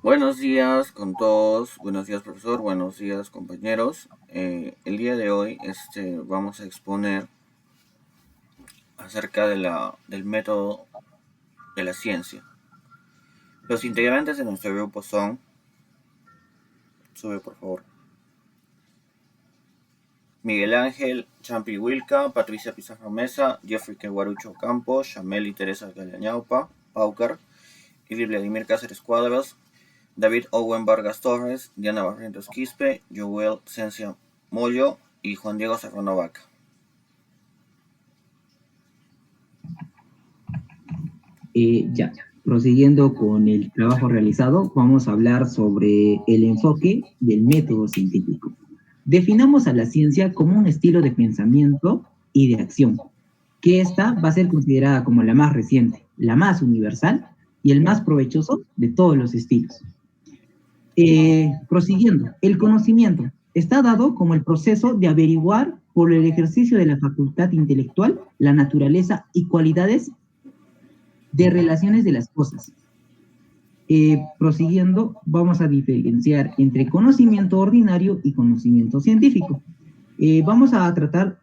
Buenos días con todos, buenos días profesor, buenos días compañeros. El día de hoy vamos a exponer acerca del método de la ciencia. Los integrantes de nuestro grupo son, sube por favor, Miguel Ángel Champi Wilca, Patricia Pizarro Mesa, Jeffrey Keguarucho Campos, Shameli Teresa Galañaupa, Paucar, Ili Vladimir Cáceres Cuadros, David Owen Vargas Torres, Diana Barrientos Quispe, Joel Cencia Mollo y Juan Diego Serrano Vaca. Ya, prosiguiendo con el trabajo realizado, vamos a hablar sobre el enfoque del método científico. Definamos a la ciencia como un estilo de pensamiento y de acción, que esta va a ser considerada como la más reciente, la más universal y el más provechoso de todos los estilos. Prosiguiendo, el conocimiento está dado como el proceso de averiguar por el ejercicio de la facultad intelectual la naturaleza y cualidades de relaciones de las cosas. Prosiguiendo, vamos a diferenciar entre conocimiento ordinario y conocimiento científico. Vamos a tratar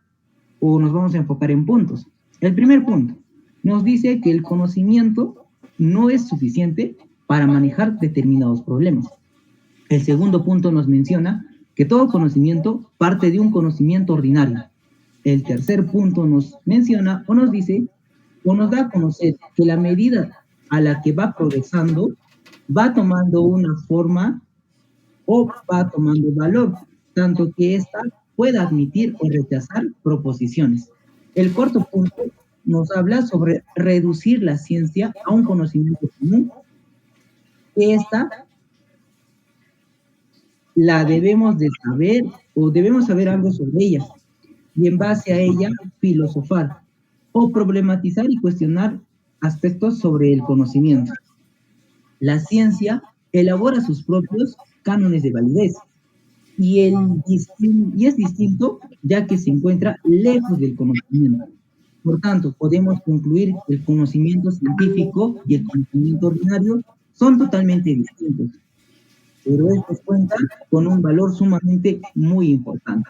o nos vamos a enfocar en puntos. El primer punto nos dice que el conocimiento no es suficiente para manejar determinados problemas. El segundo punto nos menciona que todo conocimiento parte de un conocimiento ordinario. El tercer punto nos menciona o nos dice o nos da a conocer que la medida a la que va progresando va tomando una forma o va tomando valor, tanto que ésta pueda admitir o rechazar proposiciones. El cuarto punto nos habla sobre reducir la ciencia a un conocimiento común, que esta la debemos de saber o debemos saber algo sobre ella y en base a ella filosofar o problematizar y cuestionar aspectos sobre el conocimiento. La ciencia elabora sus propios cánones de validez y es distinto ya que se encuentra lejos del conocimiento. Por tanto, podemos concluir que el conocimiento científico y el conocimiento ordinario son totalmente distintos, pero estos cuentan con un valor sumamente muy importante.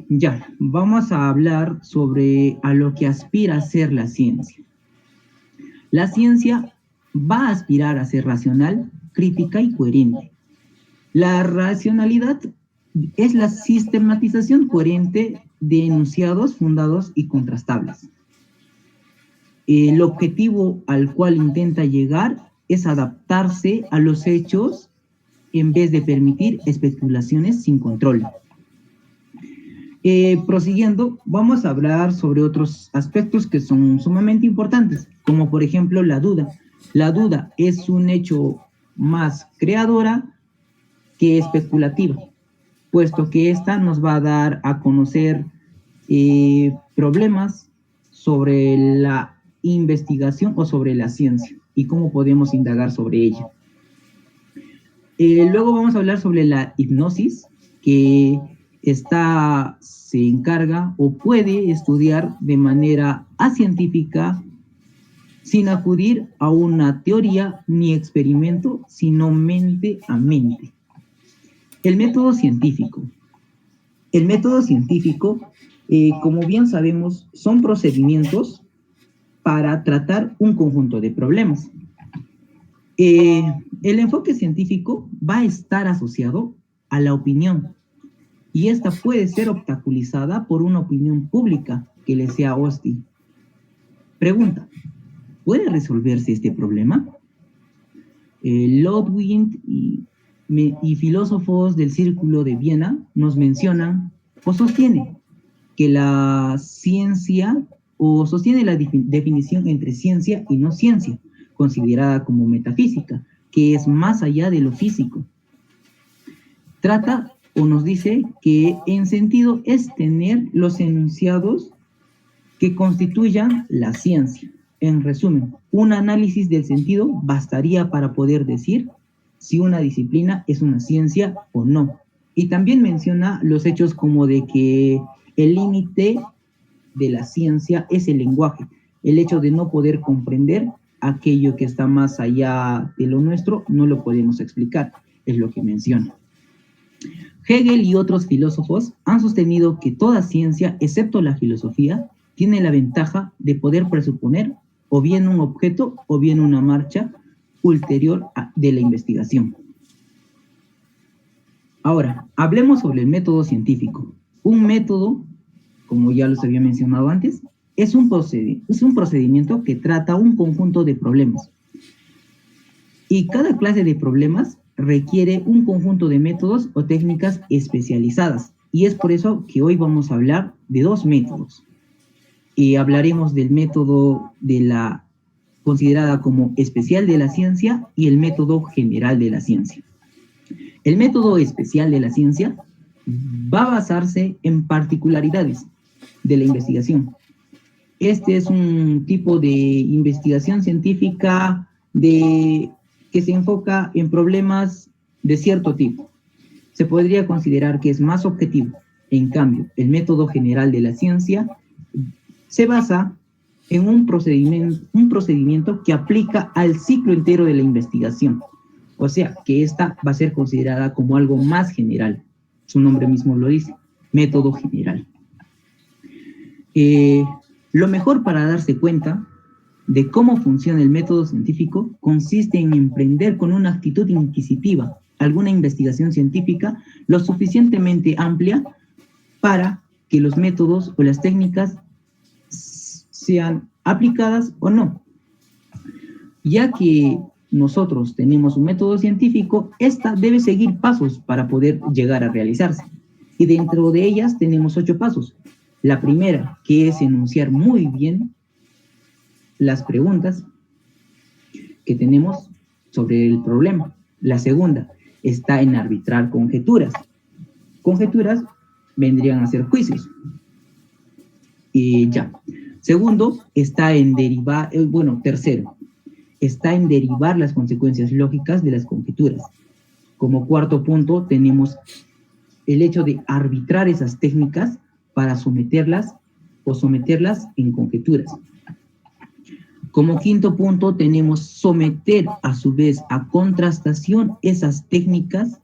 Ya, vamos a hablar sobre a lo que aspira a ser la ciencia. La ciencia va a aspirar a ser racional, crítica y coherente. La racionalidad es la sistematización coherente de enunciados fundados y contrastables. El objetivo al cual intenta llegar es adaptarse a los hechos en vez de permitir especulaciones sin control. Prosiguiendo, vamos a hablar sobre otros aspectos que son sumamente importantes, como por ejemplo la duda. La duda es un hecho más creadora que especulativa, puesto que esta nos va a dar a conocer problemas sobre la investigación o sobre la ciencia y cómo podemos indagar sobre ella. Luego vamos a hablar sobre la hipnosis, que se encarga o puede estudiar de manera acientífica sin acudir a una teoría ni experimento, sino mente a mente. El método científico. El método científico, como bien sabemos, son procedimientos para tratar un conjunto de problemas. El enfoque científico va a estar asociado a la opinión, y esta puede ser obstaculizada por una opinión pública que le sea hostil. Pregunta, ¿puede resolverse este problema? Ludwig y filósofos del Círculo de Viena nos mencionan o sostienen que la ciencia o sostiene la definición entre ciencia y no ciencia, considerada como metafísica, que es más allá de lo físico. Trata o nos dice que en sentido es tener los enunciados que constituyan la ciencia. En resumen, un análisis del sentido bastaría para poder decir si una disciplina es una ciencia o no. Y también menciona los hechos como de que el límite de la ciencia es el lenguaje, el hecho de no poder comprender aquello que está más allá de lo nuestro no lo podemos explicar, es lo que menciona. Hegel y otros filósofos han sostenido que toda ciencia, excepto la filosofía, tiene la ventaja de poder presuponer o bien un objeto o bien una marcha ulterior de la investigación. Ahora, hablemos sobre el método científico. Un método, como ya los había mencionado antes, es un procedimiento que trata un conjunto de problemas. Y cada clase de problemas requiere un conjunto de métodos o técnicas especializadas. Y es por eso que hoy vamos a hablar de dos métodos. Y hablaremos del método de la considerada como especial de la ciencia y el método general de la ciencia. El método especial de la ciencia va a basarse en particularidades de la investigación. Este es un tipo de investigación científica que se enfoca en problemas de cierto tipo. Se podría considerar que es más objetivo. En cambio, el método general de la ciencia se basa en un procedimiento que aplica al ciclo entero de la investigación. O sea, que esta va a ser considerada como algo más general. Su nombre mismo lo dice, método general. Lo mejor para darse cuenta de cómo funciona el método científico consiste en emprender con una actitud inquisitiva alguna investigación científica lo suficientemente amplia para que los métodos o las técnicas sean aplicadas o no. Ya que nosotros tenemos un método científico, esta debe seguir pasos para poder llegar a realizarse. Y dentro de ellas tenemos 8 pasos. La primera, que es enunciar muy bien las preguntas que tenemos sobre el problema. La segunda está en arbitrar conjeturas. Conjeturas vendrían a ser juicios. Y ya. Segundo, está en derivar, tercero, está en derivar las consecuencias lógicas de las conjeturas. Como cuarto punto, tenemos el hecho de arbitrar esas técnicas para someterlas en conjeturas. Como quinto punto, tenemos someter a su vez a contrastación esas técnicas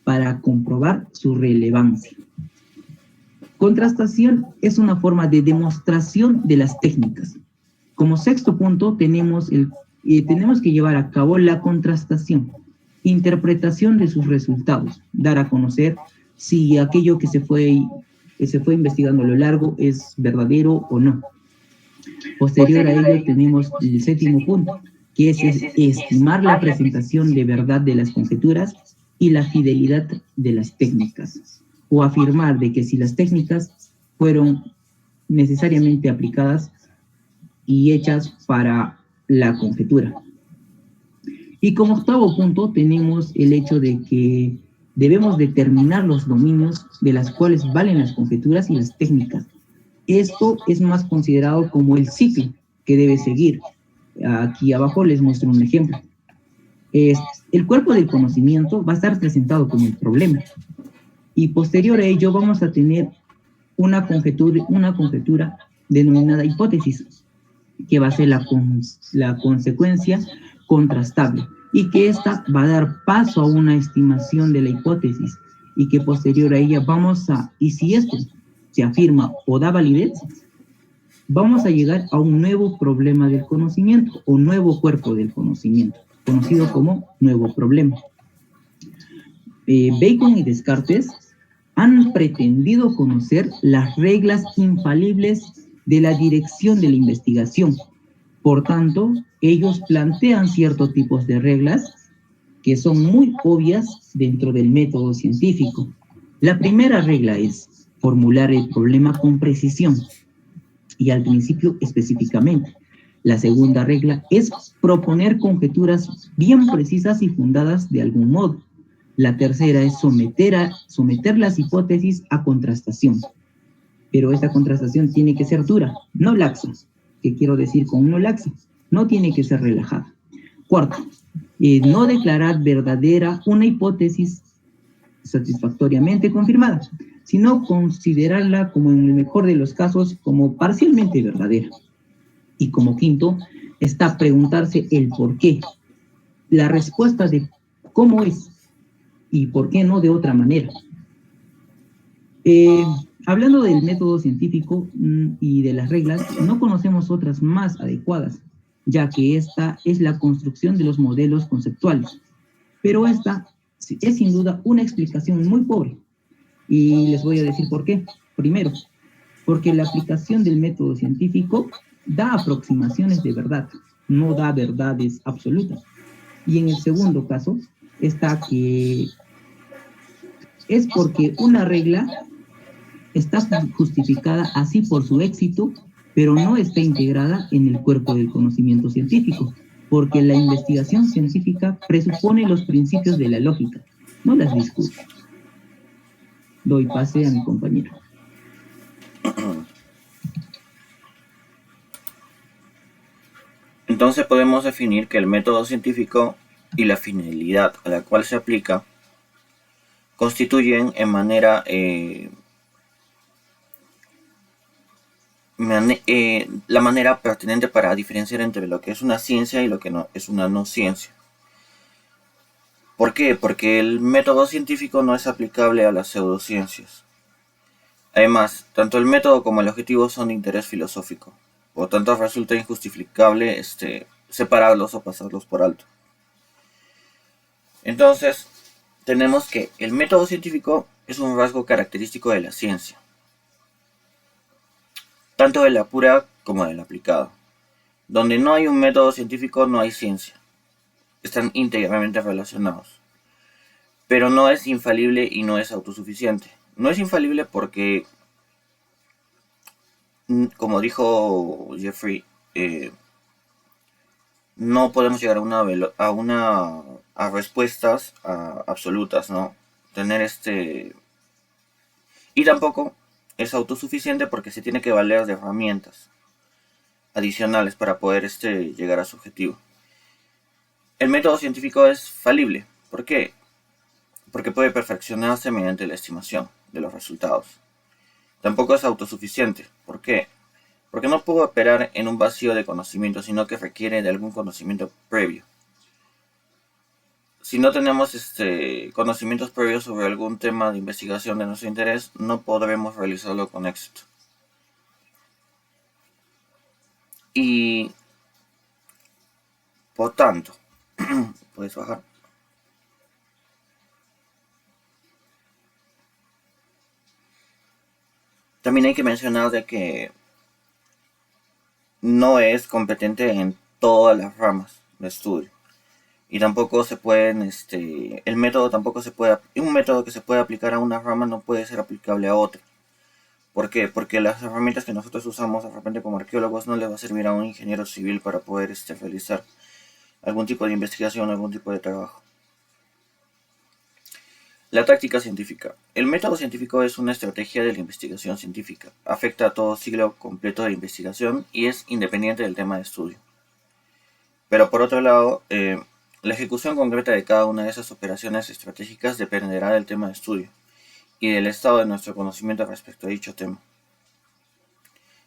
para comprobar su relevancia. Contrastación es una forma de demostración de las técnicas. Como sexto punto, tenemos que llevar a cabo la contrastación, interpretación de sus resultados, dar a conocer si aquello que se fue investigando a lo largo es verdadero o no. Posterior a ello tenemos el séptimo punto, que es estimar la presentación de verdad de las conjeturas y la fidelidad de las técnicas, o afirmar de que si las técnicas fueron necesariamente aplicadas y hechas para la conjetura. Y como octavo punto tenemos el hecho de que debemos determinar los dominios de las cuales valen las conjeturas y las técnicas. Esto es más considerado como el ciclo que debe seguir. Aquí abajo les muestro un ejemplo. El cuerpo del conocimiento va a estar presentado como el problema. Y posterior a ello vamos a tener una conjetura denominada hipótesis, que va a ser la consecuencia contrastable, y que esta va a dar paso a una estimación de la hipótesis, y que posterior a ella y si esto se afirma o da validez, vamos a llegar a un nuevo problema del conocimiento, o nuevo cuerpo del conocimiento, conocido como nuevo problema. Bacon y Descartes han pretendido conocer las reglas infalibles de la dirección de la investigación. Por tanto, ellos plantean ciertos tipos de reglas que son muy obvias dentro del método científico. La primera regla es formular el problema con precisión y al principio específicamente. La segunda regla es proponer conjeturas bien precisas y fundadas de algún modo. La tercera es someter las hipótesis a contrastación. Pero esta contrastación tiene que ser dura, no laxa. ¿Qué quiero decir con no laxa? No tiene que ser relajada. Cuarto, no declarar verdadera una hipótesis satisfactoriamente confirmada, sino considerarla como en el mejor de los casos como parcialmente verdadera. Y como quinto, está preguntarse el por qué, la respuesta de cómo es y por qué no de otra manera. Hablando del método científico y de las reglas, no conocemos otras más adecuadas, ya que esta es la construcción de los modelos conceptuales. Pero esta es sin duda una explicación muy pobre. Y les voy a decir por qué. Primero, porque la aplicación del método científico da aproximaciones de verdad, no da verdades absolutas. Y en el segundo caso está que es porque una regla está justificada así por su éxito, pero no está integrada en el cuerpo del conocimiento científico, porque la investigación científica presupone los principios de la lógica, no las discute. Doy pase a mi compañero. Entonces podemos definir que el método científico y la finalidad a la cual se aplica constituyen en manera la manera pertinente para diferenciar entre lo que es una ciencia y lo que no es una no ciencia. ¿Por qué? Porque el método científico no es aplicable a las pseudociencias. Además, tanto el método como el objetivo son de interés filosófico. Por tanto, resulta injustificable separarlos o pasarlos por alto. Entonces, tenemos que el método científico es un rasgo característico de la ciencia, tanto de la pura como de la aplicada. Donde no hay un método científico no hay ciencia. Están íntegramente relacionados. Pero no es infalible y no es autosuficiente. No es infalible porque, como dijo Jeffrey, no podemos llegar a respuestas absolutas, ¿no? Y tampoco es autosuficiente porque se tiene que valer de herramientas adicionales para poder llegar a su objetivo. El método científico es falible. ¿Por qué? Porque puede perfeccionarse mediante la estimación de los resultados. Tampoco es autosuficiente. ¿Por qué? Porque no puede operar en un vacío de conocimiento, sino que requiere de algún conocimiento previo. Si no tenemos conocimientos previos sobre algún tema de investigación de nuestro interés, no podremos realizarlo con éxito. Y por tanto, puedes bajar. También hay que mencionar de que no es competente en todas las ramas de estudio. Y tampoco se pueden, el método tampoco se puede, un método que se puede aplicar a una rama no puede ser aplicable a otra. ¿Por qué? Porque las herramientas que nosotros usamos de repente como arqueólogos no le va a servir a un ingeniero civil para poder realizar algún tipo de investigación, algún tipo de trabajo. La táctica científica. El método científico es una estrategia de la investigación científica. Afecta a todo ciclo completo de investigación y es independiente del tema de estudio. Pero por otro lado, la ejecución concreta de cada una de esas operaciones estratégicas dependerá del tema de estudio y del estado de nuestro conocimiento respecto a dicho tema.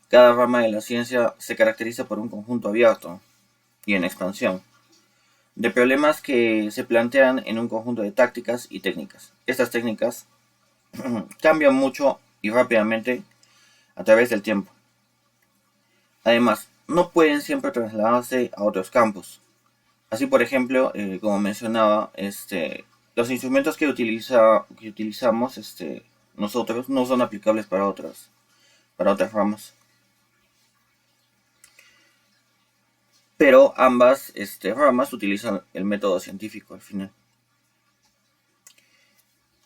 Cada rama de la ciencia se caracteriza por un conjunto abierto y en expansión de problemas que se plantean en un conjunto de tácticas y técnicas. Estas técnicas cambian mucho y rápidamente a través del tiempo. Además, no pueden siempre trasladarse a otros campos. Así, por ejemplo, como mencionaba, los instrumentos que utilizamos nosotros no son aplicables para otras ramas. Pero ambas ramas utilizan el método científico al final.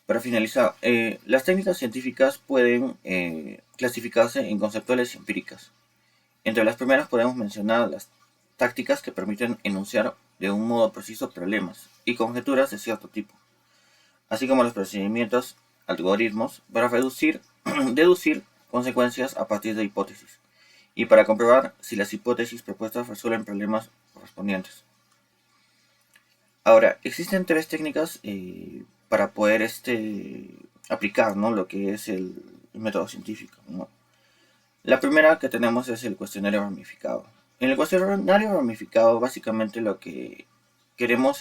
Para finalizar, las técnicas científicas pueden clasificarse en conceptuales y empíricas. Entre las primeras podemos mencionar las tácticas que permiten enunciar de un modo preciso problemas y conjeturas de cierto tipo, así como los procedimientos, algoritmos, para deducir consecuencias a partir de hipótesis y para comprobar si las hipótesis propuestas resuelven problemas correspondientes. Ahora, existen tres técnicas para poder aplicar, ¿no?, lo que es el método científico, ¿no? La primera que tenemos es el cuestionario ramificado. En el cuestionario ramificado, básicamente lo que queremos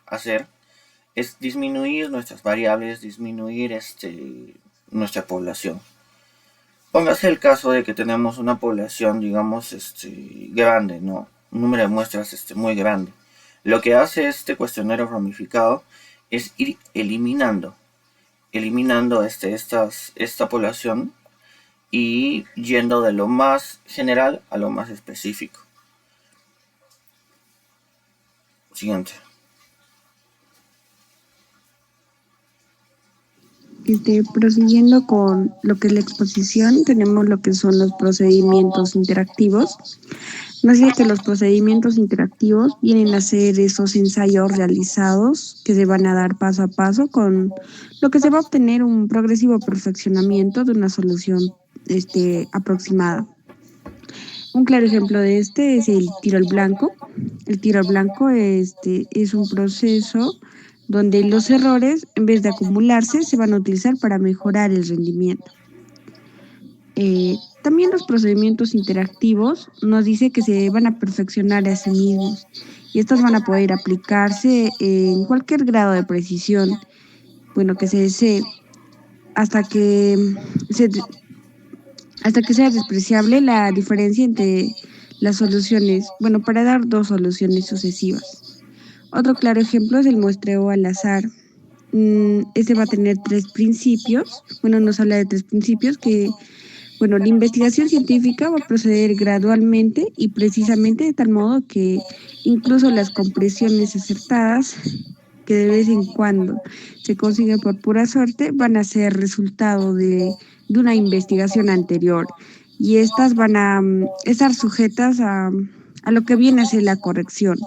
hacer es disminuir nuestras variables, disminuir nuestra población. Póngase el caso de que tenemos una población, digamos, grande, ¿no? Un número de muestras muy grande. Lo que hace este cuestionario ramificado es ir eliminando esta población y yendo de lo más general a lo más específico. Siguiente. Prosiguiendo con lo que es la exposición, tenemos lo que son los procedimientos interactivos. Nos dice que los procedimientos interactivos vienen a ser esos ensayos realizados que se van a dar paso a paso con lo que se va a obtener un progresivo perfeccionamiento de una solución aproximada. Un claro ejemplo de este es el tiro al blanco. El tiro al blanco es un proceso donde los errores, en vez de acumularse, se van a utilizar para mejorar el rendimiento. También los procedimientos interactivos nos dice que se van a perfeccionar a sí mismos y estos van a poder aplicarse en cualquier grado de precisión, que se desee, hasta que sea despreciable la diferencia entre las soluciones, para dar dos soluciones sucesivas. Otro claro ejemplo es el muestreo al azar. Este va a tener tres principios. Nos habla de tres principios que, la investigación científica va a proceder gradualmente y precisamente de tal modo que incluso las compresiones acertadas que de vez en cuando se consiguen por pura suerte van a ser resultado de una investigación anterior y estas van a estar sujetas a lo que viene a ser la corrección.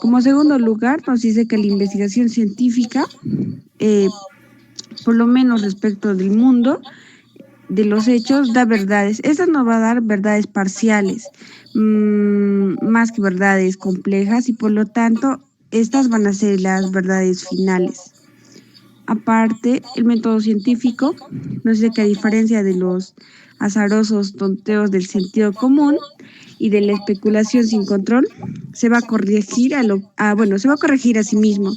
Como segundo lugar, nos dice que la investigación científica, por lo menos respecto del mundo, de los hechos, da verdades. Esta nos va a dar verdades parciales, más que verdades complejas, y por lo tanto, estas van a ser las verdades finales. Aparte, el método científico nos dice que a diferencia de los azarosos tonteos del sentido común y de la especulación sin control, se va a corregir a sí mismo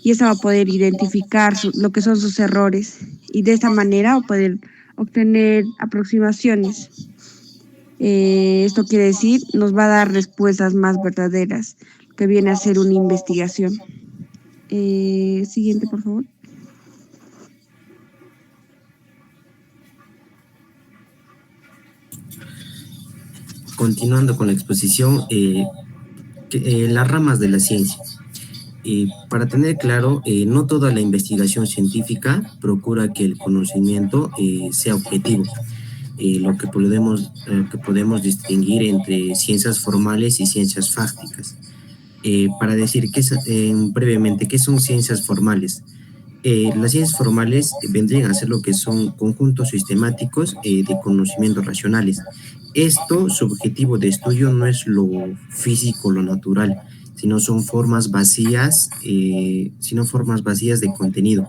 y esta va a poder identificar lo que son sus errores y de esta manera va a poder obtener aproximaciones. Esto quiere decir, nos va a dar respuestas más verdaderas, que viene a ser una investigación. Siguiente, por favor. Continuando con la exposición, las ramas de la ciencia. Para tener claro, no toda la investigación científica procura que el conocimiento sea objetivo. Lo que podemos distinguir entre ciencias formales y ciencias fácticas. Para decir brevemente, ¿qué son ciencias formales? Las ciencias formales vendrían a ser lo que son conjuntos sistemáticos de conocimientos racionales. Su objetivo de estudio no es lo físico, lo natural, sino son formas vacías, de contenido.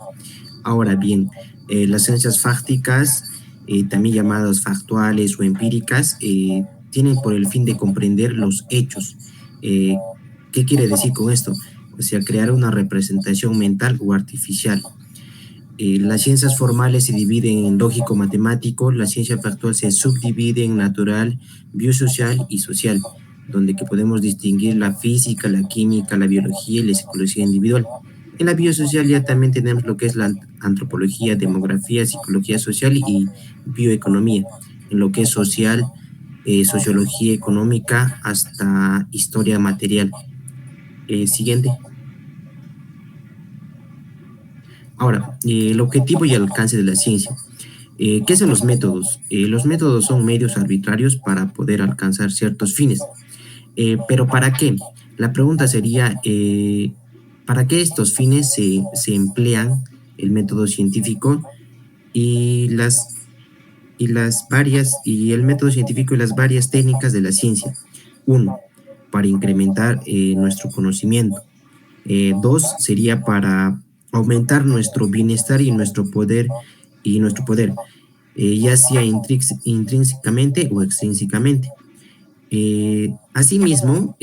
Ahora bien, las ciencias fácticas, también llamadas factuales o empíricas, tienen por el fin de comprender los hechos. ¿Qué quiere decir con esto? O sea, crear una representación mental o artificial. Las ciencias formales se dividen en lógico-matemático, la ciencia factual se subdivide en natural, biosocial y social, donde que podemos distinguir la física, la química, la biología y la psicología individual. En la biosocial ya también tenemos lo que es la antropología, demografía, psicología social y bioeconomía. En lo que es social, sociología económica hasta historia material. Siguiente. Ahora, el objetivo y el alcance de la ciencia. ¿Qué son los métodos? Los métodos son medios arbitrarios para poder alcanzar ciertos fines. ¿Pero para qué? La pregunta sería, ¿para qué estos fines se emplean el método científico y el método científico y las varias técnicas de la ciencia? 1. Para incrementar nuestro conocimiento. 2. Sería para aumentar nuestro bienestar y nuestro poder, ya sea intrínsecamente o extrínsecamente. Asimismo,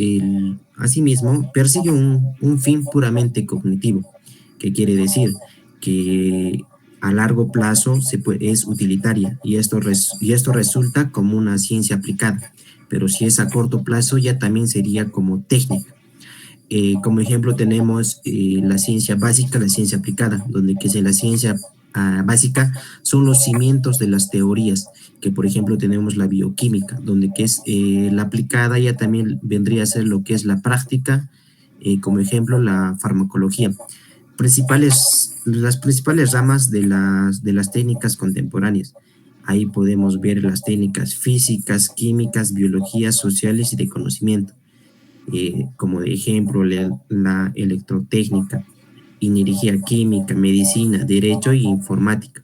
persigue un fin puramente cognitivo, que quiere decir que a largo plazo es utilitaria y esto resulta como una ciencia aplicada, pero si es a corto plazo ya también sería como técnica. Como ejemplo tenemos la ciencia básica, la ciencia aplicada, donde que es la ciencia básica son los cimientos de las teorías, que por ejemplo tenemos la bioquímica, donde que es la aplicada ya también vendría a ser lo que es la práctica, como ejemplo la farmacología. Las principales ramas de las técnicas contemporáneas. Ahí podemos ver las técnicas físicas, químicas, biologías, sociales y de conocimiento. Como de ejemplo la electrotécnica, ingeniería química, medicina, derecho e informática.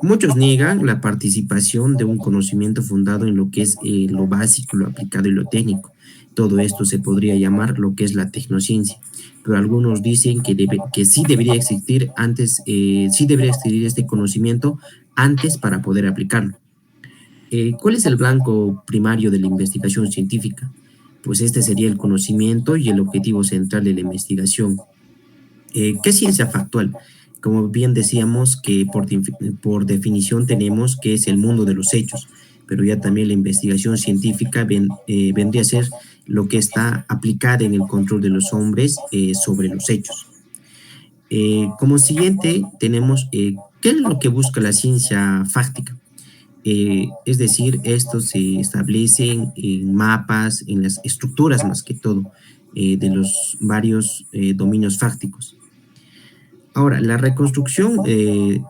Muchos niegan la participación de un conocimiento fundado en lo que es lo básico, lo aplicado y lo técnico. Todo esto se podría llamar lo que es la tecnociencia, pero algunos dicen que sí debería existir antes, sí debería existir este conocimiento antes para poder aplicarlo. ¿Cuál es el blanco primario de la investigación científica? Pues este sería el conocimiento y el objetivo central de la investigación. ¿Qué es ciencia factual? Como bien decíamos, que por definición tenemos que es el mundo de los hechos, pero ya también la investigación científica vendría a ser lo que está aplicada en el control de los hombres sobre los hechos. Como siguiente tenemos, ¿qué es lo que busca la ciencia fáctica? Es decir, estos se establecen en mapas, en las estructuras más que todo, de los varios dominios fácticos. Ahora, la reconstrucción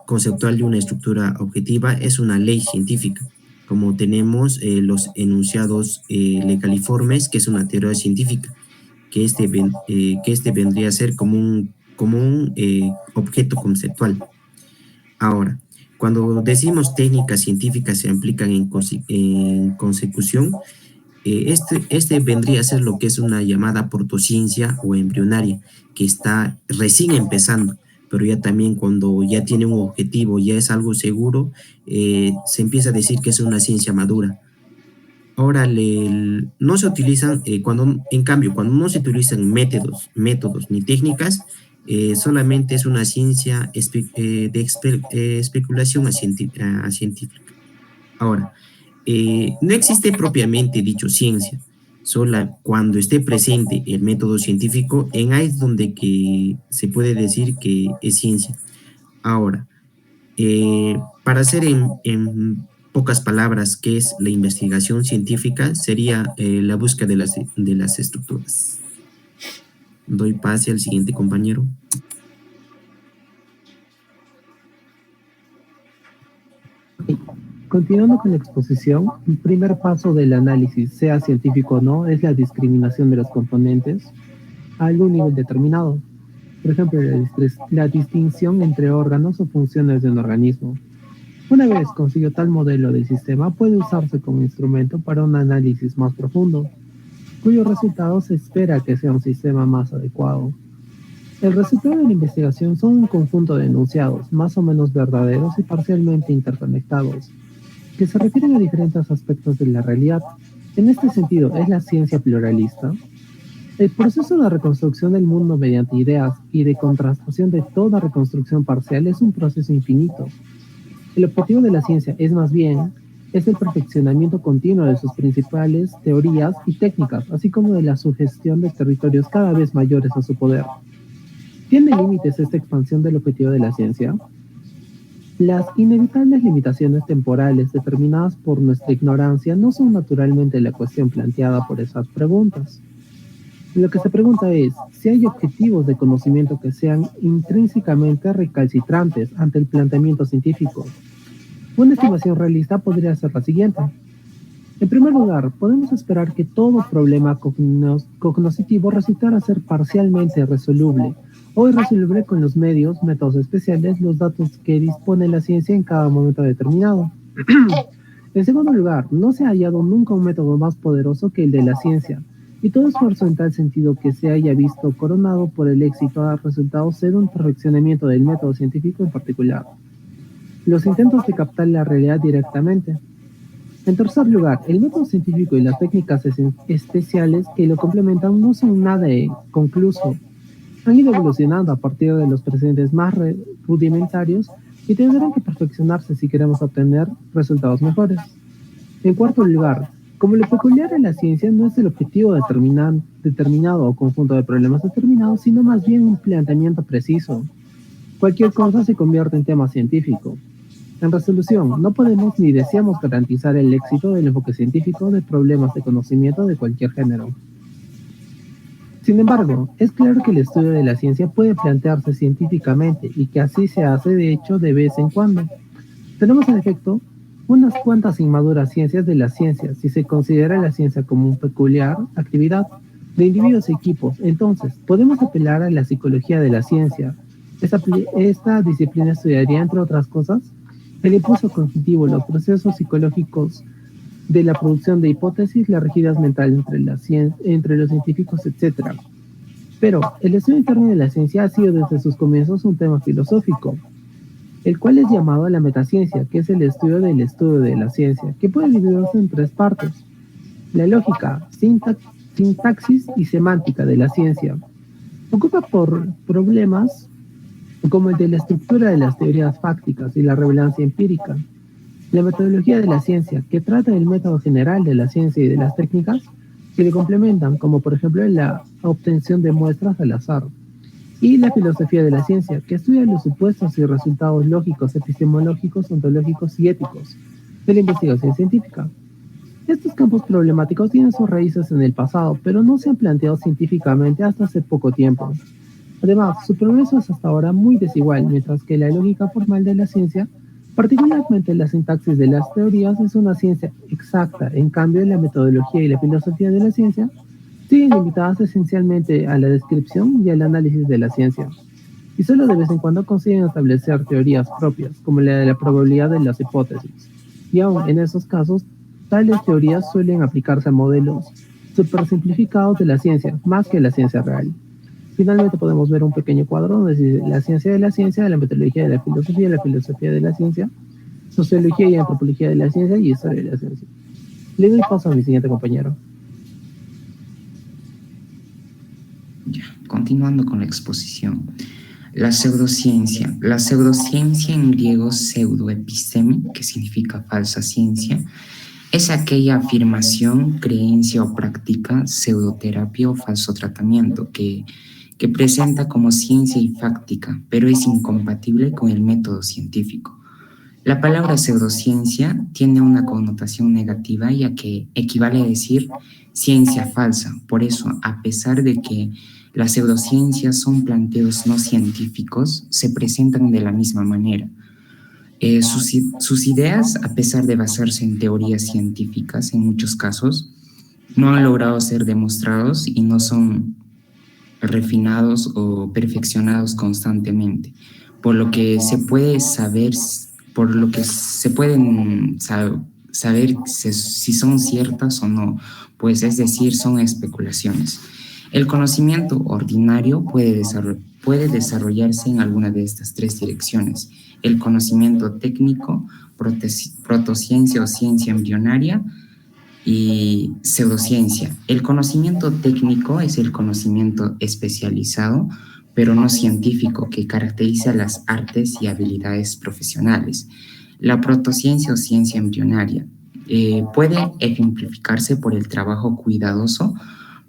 conceptual de una estructura objetiva es una ley científica, como tenemos los enunciados legaliformes, que es una teoría científica, que este vendría a ser como un objeto conceptual. Ahora, cuando decimos técnicas científicas se aplican en consecución, este vendría a ser lo que es una llamada protociencia o embrionaria, que está recién empezando, pero ya también cuando ya tiene un objetivo, ya es algo seguro, se empieza a decir que es una ciencia madura. Ahora, no se utilizan, en cambio, cuando no se utilizan métodos ni técnicas, solamente es una ciencia de especulación a científica. Ahora, no existe propiamente dicho ciencia, solo cuando esté presente el método científico, en ahí es donde que se puede decir que es ciencia. Ahora, para hacer en pocas palabras qué es la investigación científica, sería la búsqueda de las estructuras. Doy pase al siguiente compañero. Continuando con la exposición, el primer paso del análisis, sea científico o no, es la discriminación de los componentes a algún nivel determinado. Por ejemplo, la distinción entre órganos o funciones de un organismo. Una vez consiguió tal modelo del sistema, puede usarse como instrumento para un análisis más profundo, cuyo resultado se espera que sea un sistema más adecuado. El resultado de la investigación son un conjunto de enunciados, más o menos verdaderos y parcialmente interconectados, que se refieren a diferentes aspectos de la realidad. En este sentido, ¿es la ciencia pluralista? El proceso de reconstrucción del mundo mediante ideas y de contrastación de toda reconstrucción parcial es un proceso infinito. El objetivo de la ciencia es más bien el perfeccionamiento continuo de sus principales teorías y técnicas, así como de la sugestión de territorios cada vez mayores a su poder. ¿Tiene límites esta expansión del objetivo de la ciencia? Las inevitables limitaciones temporales determinadas por nuestra ignorancia no son naturalmente la cuestión planteada por esas preguntas. Lo que se pregunta es si hay objetivos de conocimiento que sean intrínsecamente recalcitrantes ante el planteamiento científico. Una estimación realista podría ser la siguiente. En primer lugar, podemos esperar que todo problema cognoscitivo resultara ser parcialmente resoluble o irresoluble con los métodos especiales, los datos que dispone la ciencia en cada momento determinado. En segundo lugar, no se ha hallado nunca un método más poderoso que el de la ciencia, y todo esfuerzo en tal sentido que se haya visto coronado por el éxito ha resultado ser un perfeccionamiento del método científico en particular. Los intentos de captar la realidad directamente. En tercer lugar, el método científico y las técnicas especiales que lo complementan no son nada concluso. Han ido evolucionando a partir de los presentes más rudimentarios y tendrán que perfeccionarse si queremos obtener resultados mejores. En cuarto lugar, como lo peculiar de la ciencia no es el objetivo determinado o conjunto de problemas determinados, sino más bien un planteamiento preciso. Cualquier cosa se convierte en tema científico. En resolución, no podemos ni deseamos garantizar el éxito del enfoque científico de problemas de conocimiento de cualquier género. Sin embargo, es claro que el estudio de la ciencia puede plantearse científicamente y que así se hace de hecho de vez en cuando. Tenemos en efecto unas cuantas inmaduras ciencias de la ciencia si se considera la ciencia como una peculiar actividad de individuos y equipos. Entonces, podemos apelar a la psicología de la ciencia. Esta disciplina estudiaría, entre otras cosas, el impulso cognitivo, los procesos psicológicos de la producción de hipótesis, la rigidez mental entre los científicos, etc. Pero el estudio interno de la ciencia ha sido desde sus comienzos un tema filosófico, el cual es llamado la metaciencia, que es el estudio de la ciencia, que puede dividirse en tres partes: la lógica, sintaxis y semántica de la ciencia. Ocupa por problemas como el de la estructura de las teorías fácticas y la relevancia empírica. La metodología de la ciencia, que trata del método general de la ciencia y de las técnicas que le complementan, como por ejemplo la obtención de muestras al azar. Y la filosofía de la ciencia, que estudia los supuestos y resultados lógicos, epistemológicos, ontológicos y éticos de la investigación científica. Estos campos problemáticos tienen sus raíces en el pasado, pero no se han planteado científicamente hasta hace poco tiempo. Además, su progreso es hasta ahora muy desigual, mientras que la lógica formal de la ciencia, particularmente la sintaxis de las teorías, es una ciencia exacta. En cambio, la metodología y la filosofía de la ciencia siguen limitadas esencialmente a la descripción y al análisis de la ciencia, y solo de vez en cuando consiguen establecer teorías propias, como la de la probabilidad de las hipótesis. Y aún en esos casos, tales teorías suelen aplicarse a modelos supersimplificados de la ciencia, más que la ciencia real. Finalmente podemos ver un pequeño cuadro donde dice la ciencia, la metodología de la filosofía de la ciencia, sociología y antropología de la ciencia y historia de la ciencia. Le doy paso a mi siguiente compañero. Ya, continuando con la exposición. La pseudociencia. La pseudociencia, en griego pseudoepisteme, que significa falsa ciencia, es aquella afirmación, creencia o práctica, pseudoterapia o falso tratamiento que presenta como ciencia y fáctica, pero es incompatible con el método científico. La palabra pseudociencia tiene una connotación negativa, ya que equivale a decir ciencia falsa. Por eso, a pesar de que las pseudociencias son planteos no científicos, se presentan de la misma manera. Sus ideas, a pesar de basarse en teorías científicas, en muchos casos, no han logrado ser demostrados y no son refinados o perfeccionados constantemente, por lo que se puede saber, saber si son ciertas o no, pues es decir, son especulaciones. El conocimiento ordinario puede desarrollarse en alguna de estas tres direcciones: el conocimiento técnico, protociencia o ciencia embrionaria, y pseudociencia. El conocimiento técnico es el conocimiento especializado, pero no científico, que caracteriza las artes y habilidades profesionales. La protociencia o ciencia embrionaria puede ejemplificarse por el trabajo cuidadoso,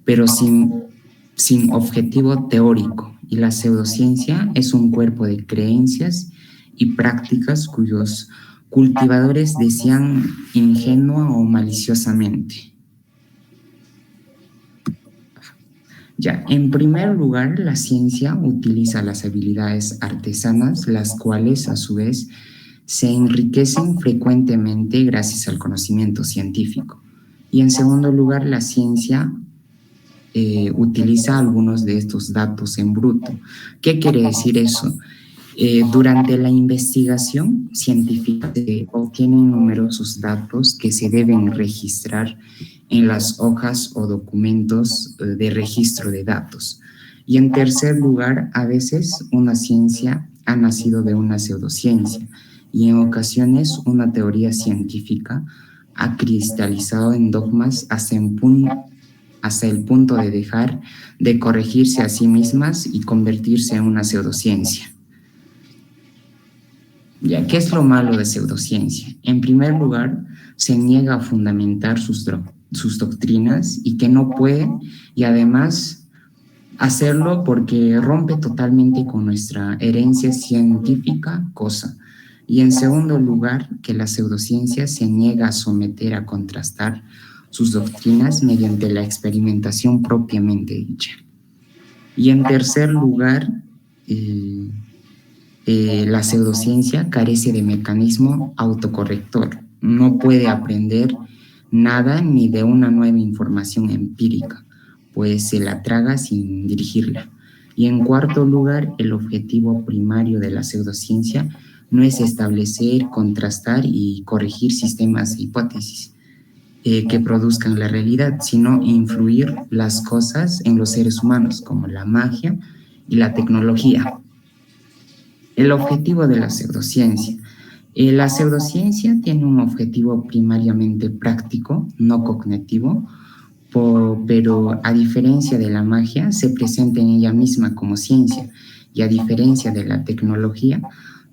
pero sin objetivo teórico. Y la pseudociencia es un cuerpo de creencias y prácticas cuyos cultivadores desean ingenua o maliciosamente. Ya, en primer lugar, la ciencia utiliza las habilidades artesanas, las cuales a su vez se enriquecen frecuentemente gracias al conocimiento científico. Y en segundo lugar, la ciencia utiliza algunos de estos datos en bruto. ¿Qué quiere decir eso? Durante la investigación científica se obtienen numerosos datos que se deben registrar en las hojas o documentos de registro de datos. Y en tercer lugar, a veces una ciencia ha nacido de una pseudociencia y en ocasiones una teoría científica ha cristalizado en dogmas hasta el punto de dejar de corregirse a sí mismas y convertirse en una pseudociencia. Ya, ¿qué es lo malo de pseudociencia? En primer lugar, se niega a fundamentar sus doctrinas y que no puede, y además hacerlo porque rompe totalmente con nuestra herencia científica, cosa. Y en segundo lugar, que la pseudociencia se niega a someter a contrastar sus doctrinas mediante la experimentación propiamente dicha. Y en tercer lugar, la pseudociencia carece de mecanismo autocorrector. No puede aprender nada ni de una nueva información empírica, pues se la traga sin dirigirla. Y en cuarto lugar, el objetivo primario de la pseudociencia no es establecer, contrastar y corregir sistemas e hipótesis que produzcan la realidad, sino influir las cosas en los seres humanos, como la magia y la tecnología. El objetivo de la pseudociencia. La pseudociencia tiene un objetivo primariamente práctico, no cognitivo, pero a diferencia de la magia, se presenta en ella misma como ciencia, y a diferencia de la tecnología,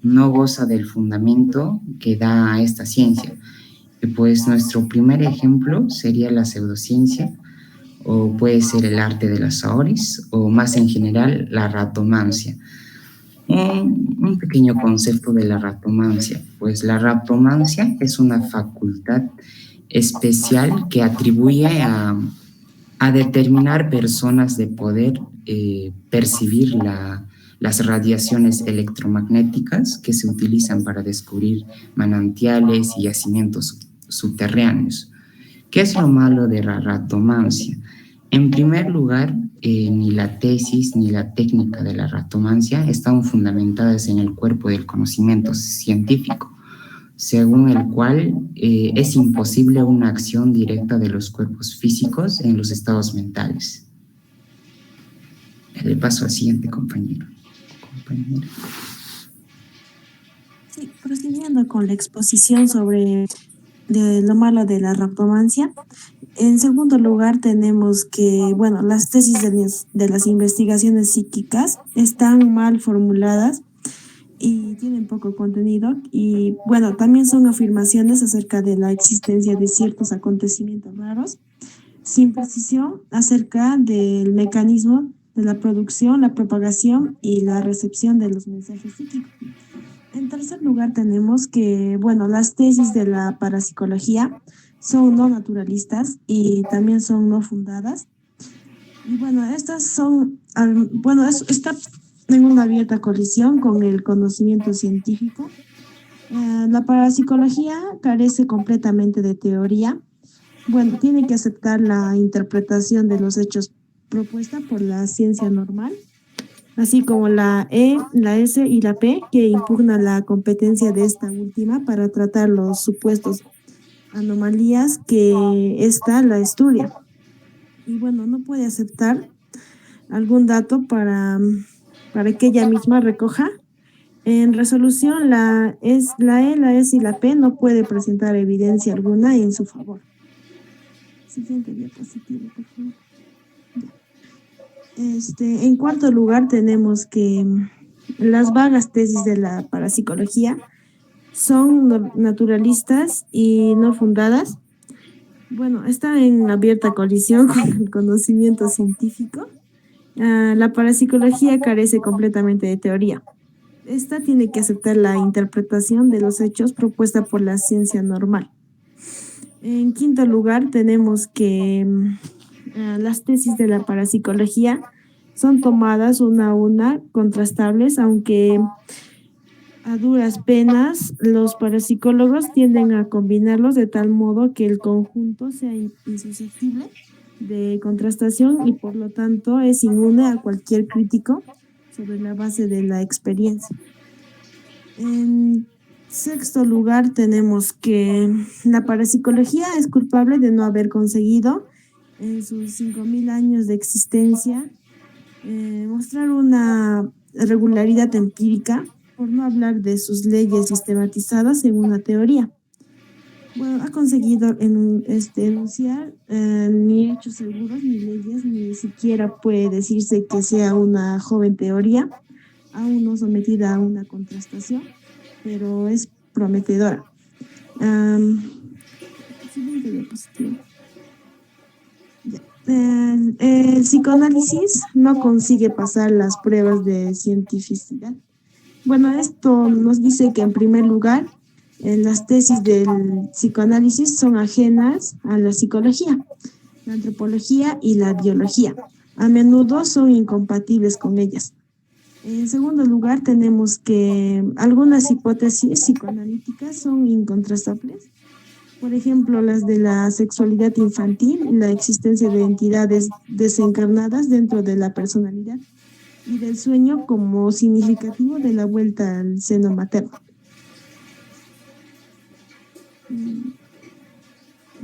no goza del fundamento que da a esta ciencia. Pues nuestro primer ejemplo sería la pseudociencia, o puede ser el arte de las Saoris, o más en general, la ratomancia. Un pequeño concepto de la ratomancia. Pues la ratomancia es una facultad especial que atribuye a determinar personas de poder percibir las radiaciones electromagnéticas que se utilizan para descubrir manantiales y yacimientos subterráneos. ¿Qué es lo malo de la ratomancia? En primer lugar, ni la tesis ni la técnica de la ratomancia están fundamentadas en el cuerpo del conocimiento científico, según el cual es imposible una acción directa de los cuerpos físicos en los estados mentales. Le paso al siguiente compañero. Sí, prosiguiendo con la exposición sobre de lo malo de la ratomancia. En segundo lugar, tenemos que, bueno, las tesis de las investigaciones psíquicas están mal formuladas y tienen poco contenido. Y, bueno, también son afirmaciones acerca de la existencia de ciertos acontecimientos raros, sin precisión acerca del mecanismo de la producción, la propagación y la recepción de los mensajes psíquicos. En tercer lugar, tenemos que, bueno, las tesis de la parapsicología son no naturalistas y también son no fundadas. Y bueno, estas son, está en una abierta colisión con el conocimiento científico. La parapsicología carece completamente de teoría. Bueno, tiene que aceptar la interpretación de los hechos propuesta por la ciencia normal, así como la E, la S y la P, que impugna la competencia de esta última para tratar los supuestos anomalías que ésta la estudia. Y bueno, no puede aceptar algún dato para que ella misma recoja. En resolución, la E, la S y la P no puede presentar evidencia alguna en su favor. Siguiente diapositiva, por favor. En cuarto lugar, tenemos que las vagas tesis de la parapsicología son naturalistas y no fundadas. Bueno, están en abierta colisión con el conocimiento científico. La parapsicología carece completamente de teoría. Esta tiene que aceptar la interpretación de los hechos propuesta por la ciencia normal. En quinto lugar, tenemos que las tesis de la parapsicología son tomadas una a una, contrastables, aunque a duras penas los parapsicólogos tienden a combinarlos de tal modo que el conjunto sea insusceptible de contrastación y por lo tanto es inmune a cualquier crítico sobre la base de la experiencia. En sexto lugar, tenemos que la parapsicología es culpable de no haber conseguido en sus 5.000 años de existencia mostrar una regularidad empírica, por no hablar de sus leyes sistematizadas en una teoría. Bueno, ha conseguido enunciar ni hechos seguros, ni leyes, ni siquiera puede decirse que sea una joven teoría, aún no sometida a una contrastación, pero es prometedora. Am, Siguiente diapositiva. Ya. El psicoanálisis no consigue pasar las pruebas de cientificidad. Bueno, esto nos dice que en primer lugar, las tesis del psicoanálisis son ajenas a la psicología, la antropología y la biología. A menudo son incompatibles con ellas. En segundo lugar, tenemos que algunas hipótesis psicoanalíticas son incontrastables. Por ejemplo, las de la sexualidad infantil y la existencia de entidades desencarnadas dentro de la personalidad y del sueño como significativo de la vuelta al seno materno.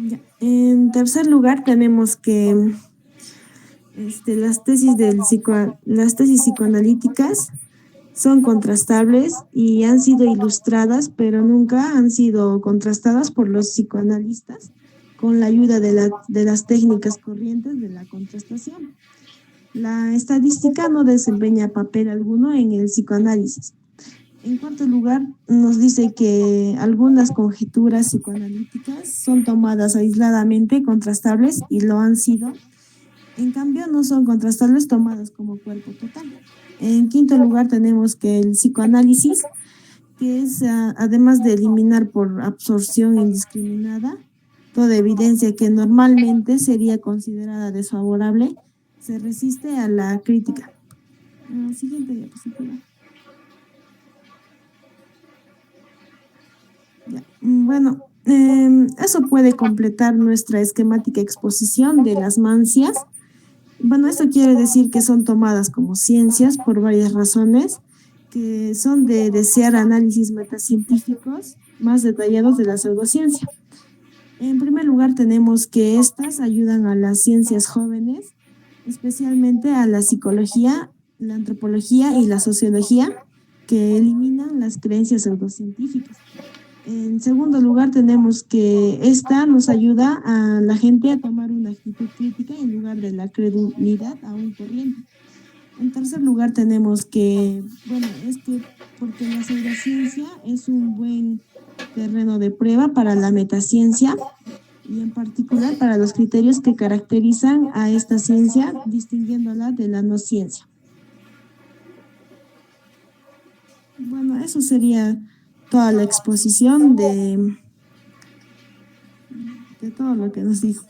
Ya. En tercer lugar, tenemos que las tesis psicoanalíticas son contrastables y han sido ilustradas, pero nunca han sido contrastadas por los psicoanalistas con la ayuda de las técnicas corrientes de la contrastación. La estadística no desempeña papel alguno en el psicoanálisis. En cuarto lugar, nos dice que algunas conjeturas psicoanalíticas son tomadas aisladamente contrastables y lo han sido. En cambio, no son contrastables tomadas como cuerpo total. En quinto lugar, tenemos que el psicoanálisis, que es, además de eliminar por absorción indiscriminada toda evidencia que normalmente sería considerada desfavorable, se resiste a la crítica. Siguiente diapositiva. Ya. Bueno, eso puede completar nuestra esquemática exposición de las mancias. Bueno, esto quiere decir que son tomadas como ciencias por varias razones, que son de desear análisis metacientíficos más detallados de la pseudociencia. En primer lugar, tenemos que estas ayudan a las ciencias jóvenes, especialmente a la psicología, la antropología y la sociología, que eliminan las creencias pseudocientíficas. En segundo lugar, tenemos que esta nos ayuda a la gente a tomar una actitud crítica en lugar de la credulidad aún corriente. En tercer lugar, tenemos que, bueno, es que porque la pseudociencia es un buen terreno de prueba para la metaciencia y en particular para los criterios que caracterizan a esta ciencia, distinguiéndola de la no ciencia. Bueno, eso sería toda la exposición de todo lo que nos dijo.